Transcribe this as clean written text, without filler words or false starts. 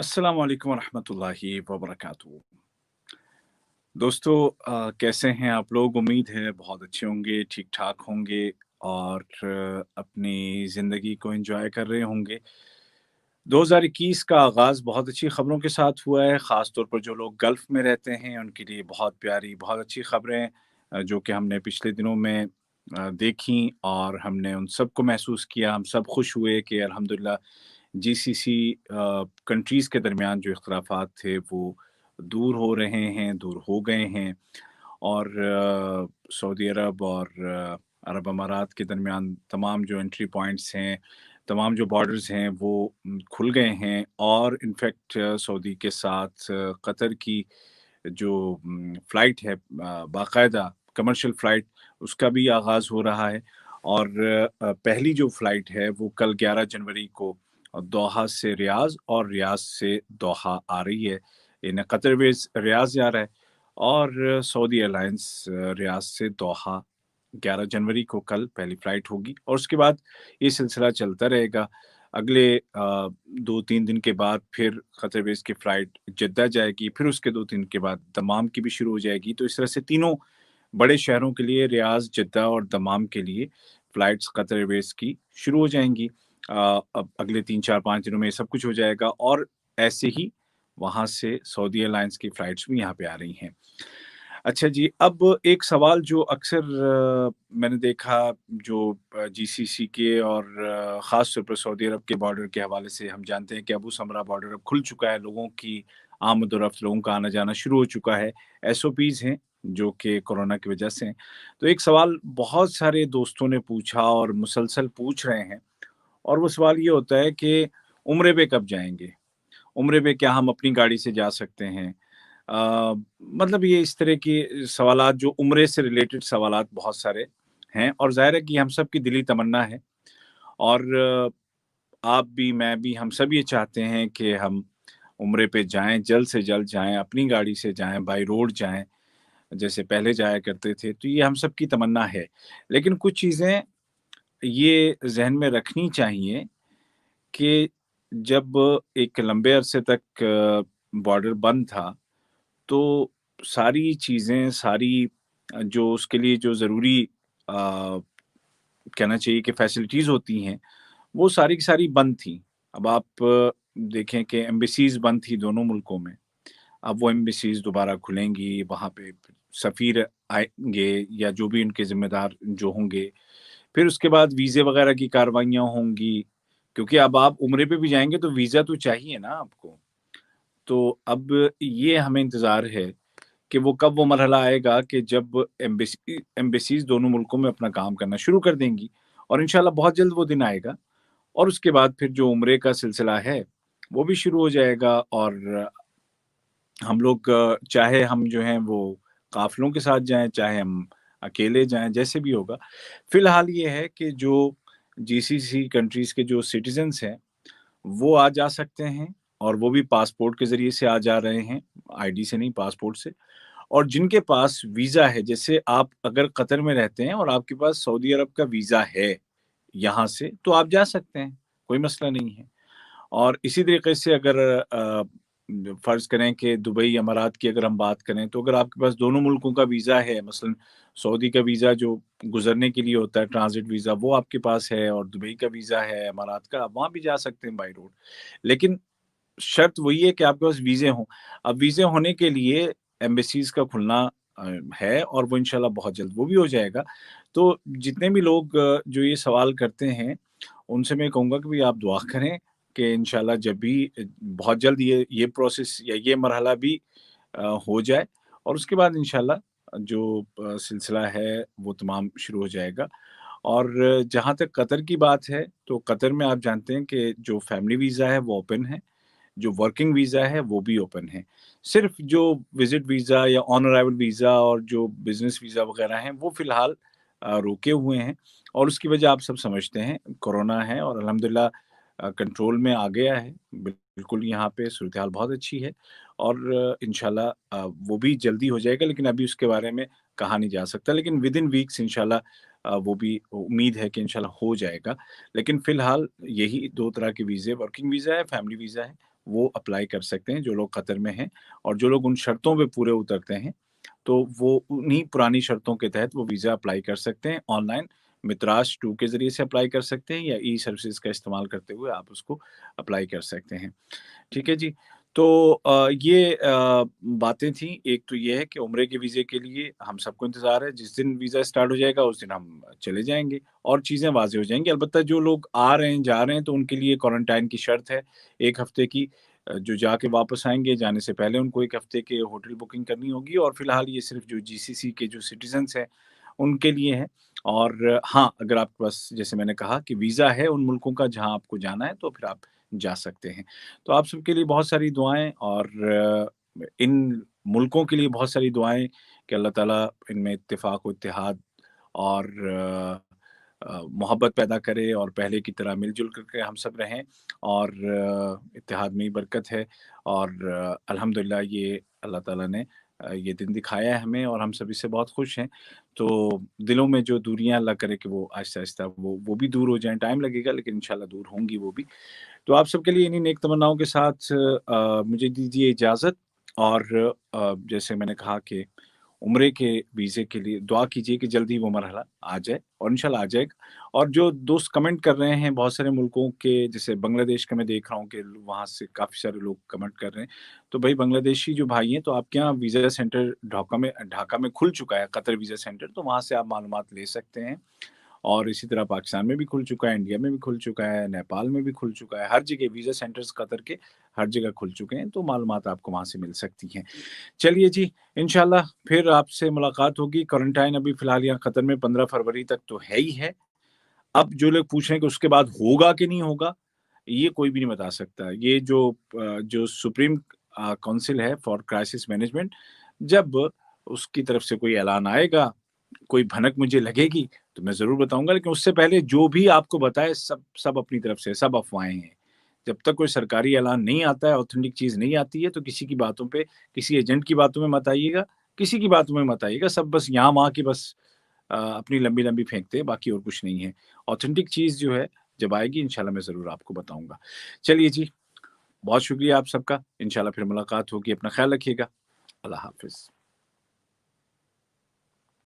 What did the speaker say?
अस्सलाम वालेकुम रहमतुल्लाहि व बरकातहू। दोस्तों कैसे हैं आप लोग? उम्मीद है बहुत अच्छे होंगे, ठीक-ठाक होंगे और अपनी ज़िंदगी को एन्जॉय कर रहे होंगे। 2021 का आगाज़ बहुत अच्छी खबरों के साथ हुआ है, ख़ास तौर पर जो लोग गल्फ़ में रहते हैं, उनके लिए बहुत प्यारी, बहुत अच्छी खबरें जो कि हमने पिछले दिनों में देखी और हमने उन सबको महसूस किया। हम सब खुश हुए कि अल्हम्दुलिल्लाह जीसीसी कंट्रीज़ के दरमियान जो इख्तिलाफ़ात थे वो दूर हो रहे हैं, दूर हो गए हैं और सऊदी अरब और अरब अमारात के दरमियान तमाम जो एंट्री पॉइंट्स हैं, तमाम जो बॉर्डर्स हैं वो खुल गए हैं और इनफैक्ट सऊदी के साथ कतर की जो फ़्लाइट है बाकायदा कमर्शियल फ़्लाइट उसका भी आगाज़ हो रहा है और पहली जो फ़्लाइट है वो कल 11 जनवरी को दोहा से रियाज़ और रियाज़ से दोहा आ रही है। इन्हें कतर एयरवेज़ रियाज़ जा रहा है और सऊदी एयरलाइंस रियाज़ से दोहा 11 जनवरी को कल पहली फ़्लाइट होगी और उसके बाद ये सिलसिला चलता रहेगा। अगले 2-3 दिन के बाद फिर कतर एयरवेज़ की फ़्लाइट जिद्दा जाएगी, फिर उसके 2-3 दिन के बाद दमाम की भी शुरू हो जाएगी। तो इस तरह से तीनों बड़े शहरों के लिए रियाज़, जिद्दा और दमाम के लिए फ़्लाइट्स कतर एयरवेज़ की शुरू हो जाएँगी। अब अगले 3, 4, 5 दिनों में ये सब कुछ हो जाएगा और ऐसे ही वहाँ से सऊदी एयरलाइंस की फ़्लाइट्स भी यहाँ पे आ रही हैं। अच्छा जी, अब एक सवाल जो अक्सर मैंने देखा जो जीसीसी के और ख़ास तौर पर सऊदी अरब के बॉर्डर के हवाले से हम जानते हैं कि अबू समरा बॉर्डर अब खुल चुका है, लोगों की आमद-ओ-रफ़्त, लोगों का आना-जाना शुरू हो चुका है। एसओपीज़ हैं जो कि कोरोना की वजह से हैं। तो एक सवाल बहुत सारे दोस्तों ने पूछा और मुसलसल पूछ रहे हैं और वो सवाल ये होता है कि उम्रे पे कब जाएँगे? उम्रे पे क्या हम अपनी गाड़ी से जा सकते हैं? मतलब ये इस तरह की सवालात जो उम्रे से रिलेटेड सवालात बहुत सारे हैं और ज़ाहिर है कि हम सब की दिली तमन्ना है और आप भी, मैं भी, हम सब ये चाहते हैं कि हम उम्रे पे जाएँ, जल्द से जल्द जाएँ, अपनी गाड़ी से जाएँ, बाय रोड जाएँ, जैसे पहले जाया करते थे, तो ये हम सब की तमन्ना है। लेकिन कुछ चीज़ें ये ज़हन में रखनी चाहिए कि जब एक लंबे अरसे तक बॉर्डर बंद था, तो सारी चीज़ें, सारी जो उसके लिए जो ज़रूरी कहना चाहिए कि फैसिलिटीज़ होती हैं, वो सारी की सारी बंद थीं। अब आप देखें कि एम्बेसीज़ बंद थी दोनों मुल्कों में। अब वो एम्बेसीज़ दोबारा खुलेंगी, वहाँ पे सफ़ीर आएँगे या जो भी उनके ज़िम्मेदार जो होंगे। फिर उसके बाद वीज़े वग़ैरह की कार्रवाइयाँ होंगी, क्योंकि अब आप उम्रे पे भी जाएँगे तो वीज़ा तो चाहिए ना आपको। तो अब ये हमें इंतज़ार है कि वो कब वो मरहला आएगा कि जब एम्बेसीज़ दोनों मुल्कों में अपना काम करना शुरू कर देंगी और इंशाल्लाह बहुत जल्द वो दिन आएगा और उसके बाद फिर जो उम्रे का सिलसिला है, वो भी शुरू हो जाएगा और हम लोग चाहे हम जो हैं वो काफ़िलों के साथ जाएँ, चाहे हम अकेले जाएँ, जैसे भी होगा। फ़िलहाल ये है कि जो जीसीसी कंट्रीज़ के जो सिटिज़न्स हैं, वो आ जा सकते हैं और वो भी पासपोर्ट के ज़रिए से आ जा रहे हैं, आईडी से नहीं, पासपोर्ट से। और जिनके पास वीज़ा है, जैसे आप अगर कतर में रहते हैं और आपके पास सऊदी अरब का वीज़ा है यहाँ से, तो आप जा सकते हैं, कोई मसला नहीं है। और इसी तरीके से अगर फ़र्ज़ करें कि दुबई, अमारात की अगर हम बात करें, तो अगर आपके पास दोनों मुल्कों का वीज़ा है, मसलन सऊदी का वीज़ा जो गुज़रने के लिए होता है, ट्रांज़िट वीज़ा, वो आपके पास है और दुबई का वीज़ा है, अमारात का, आप वहाँ भी जा सकते हैं बाय रोड। लेकिन शर्त वही है कि आपके पास वीज़े हों। अब वीज़े होने के लिए एम्बेसीज़ का खुलना है और वो इंशाल्लाह बहुत जल्द वो भी हो जाएगा। तो जितने भी लोग जो ये सवाल करते हैं, उनसे मैं कहूँगा कि भई आप दुआ करें कि इंशाल्लाह जब भी बहुत जल्द ये प्रोसेस या ये मरहला भी हो जाए और उसके बाद इंशाल्लाह जो सिलसिला है वो तमाम शुरू हो जाएगा। और जहाँ तक कतर की बात है, तो कतर में आप जानते हैं कि जो फैमिली वीज़ा है वो ओपन है। जो वर्किंग वीज़ा है वो भी ओपन है। सिर्फ़ जो विज़िट वीज़ा या ऑन अराइवल वीज़ा और जो बिज़नेस वीज़ा वग़ैरह हैं वो फ़िलहाल रुके हुए हैं और उसकी वजह आप सब समझते हैं, कोरोना है और अल्हम्दुलिल्लाह कंट्रोल में आ गया है। बिल्कुल यहाँ पे सूरत-ए-हाल बहुत अच्छी है और इंशाल्लाह वो भी जल्दी हो जाएगा लेकिन अभी उसके बारे में कहा नहीं जा सकता। लेकिन विदिन वीक्स इंशाल्लाह वो भी उम्मीद है कि इंशाल्लाह हो जाएगा। लेकिन फ़िलहाल यही 2 तरह के वीज़े वर्किंग वीज़ा है, फैमिली वीज़ा है, وہ अप्लाई कर सकते हैं, जो लोग कतर में हैं, और जो लोग उन शर्तों पे पूरे उतरते हैं, तो वो उन्हीं पुरानी शर्तों के तहत वो वीज़ा अप्लाई कर सकते हैं। ऑनलाइन मित्राज 2 के ज़रिए से अप्लाई कर सकते हैं, या ई सर्विसेज़ का इस्तेमाल करते हुए आप उसको अप्लाई कर सकते हैं। ठीक है जी। तो ये बातें थीं। एक तो ये है कि उम्रे के वीज़े के लिए हम सबको इंतज़ार है, जिस दिन वीज़ा स्टार्ट हो जाएगा उस दिन हम चले जाएँगे और चीज़ें वाज़ेह हो जाएँगी। अलबत्ता जो लोग आ रहे हैं, जा रहे हैं, तो उनके लिए क्वारंटाइन की शर्त है 1 हफ़्ते की। जो जाके वापस आएँगे, जाने से पहले उनको 1 हफ़्ते के होटल बुकिंग करनी होगी, और फ़िलहाल ये सिर्फ़ जो जीसीसी के जो सिटिज़न्स हैं, उनके लिए है। और हाँ, अगर आपके पास, जैसे मैंने कहा, कि वीज़ा है उन मुल्कों का जहाँ आपको जाना है, तो फिर आप जा सकते हैं। तो आप सबके लिए बहुत सारी दुआएँ, और इन मुल्कों के लिए बहुत सारी दुआएँ कि अल्लाह ताला इनमें इत्तेफ़ाक व इत्तेहाद और मोहब्बत पैदा करे, और पहले की तरह मिल-जुल कर के हम सब रहें, और इत्तेहाद में ही बरकत है। और अल्हम्दुलिल्लाह ये अल्लाह ताला ने ये दिन दिखाया है हमें, और हम सब इससे बहुत खुश हैं। तो दिलों में जो दूरियाँ, अल्लाह करे कि वो आहिस्ता-आहिस्ता वो भी दूर हो जाएँ। टाइम लगेगा, लेकिन इंशाअल्लाह दूर होंगी वो भी। तो आप सबके लिए इन्हीं नेक तमन्नाओं के साथ मुझे दीजिए इजाज़त। और जैसे मैंने कहा कि उम्रे के वीज़े के लिए दुआ कीजिए कि जल्दी वो मरहला आ जाए, और इंशाल्लाह आ जाएगा। और जो दोस्त कमेंट कर रहे हैं बहुत सारे मुल्कों के, जैसे बांग्लादेश का मैं देख रहा हूँ कि वहाँ से काफ़ी सारे लोग कमेंट कर रहे हैं। तो भई बांग्लादेशी जो भाई हैं, तो आपके यहाँ वीज़ा सेंटर ढाका में खुल चुका है, कतर वीज़ा सेंटर, तो वहाँ से आप मालूमात ले सकते हैं। और इसी तरह पाकिस्तान में भी खुल चुका है, इंडिया में भी खुल चुका है, नेपाल में भी खुल चुका है, हर जगह वीज़ा सेंटर्स कतर के हर जगह खुल चुके हैं, तो मालूमात आपको वहाँ से मिल सकती हैं। चलिए जी, इंशाल्लाह फिर आपसे मुलाकात होगी। क्वारंटाइन अभी फ़िलहाल यहाँ कतर में 15 फरवरी तक तो है ही है। अब जो लोग पूछ रहे हैं कि उसके बाद होगा कि नहीं होगा, ये कोई भी नहीं बता सकता। ये जो सुप्रीम काउंसिल है फॉर क्राइसिस मैनेजमेंट, जब उसकी तरफ से कोई ऐलान आएगा, कोई भनक मुझे लगेगी, तो मैं ज़रूर बताऊँगा, लेकिन उससे पहले जो भी आपको बताए, सब सब अपनी तरफ से, सब अफ़वाहें हैं। जब तक कोई सरकारी ऐलान नहीं आता है, ऑथेंटिक चीज़ नहीं आती है, तो किसी की बातों पे, किसी एजेंट की बातों में मत आइएगा, किसी की बातों में मत आइएगा। सब बस यहाँ-वहाँ की बस अपनी लंबी-लंबी फेंकते हैं, बाकी और कुछ नहीं है। ऑथेंटिक चीज़ जो है, जब आएगी इंशाल्लाह मैं ज़रूर आपको बताऊँगा। चलिए जी, बहुत शुक्रिया आप सबका। इंशाल्लाह फिर मुलाकात होगी। अपना ख़्याल रखिएगा। अल्लाह हाफ़िज़।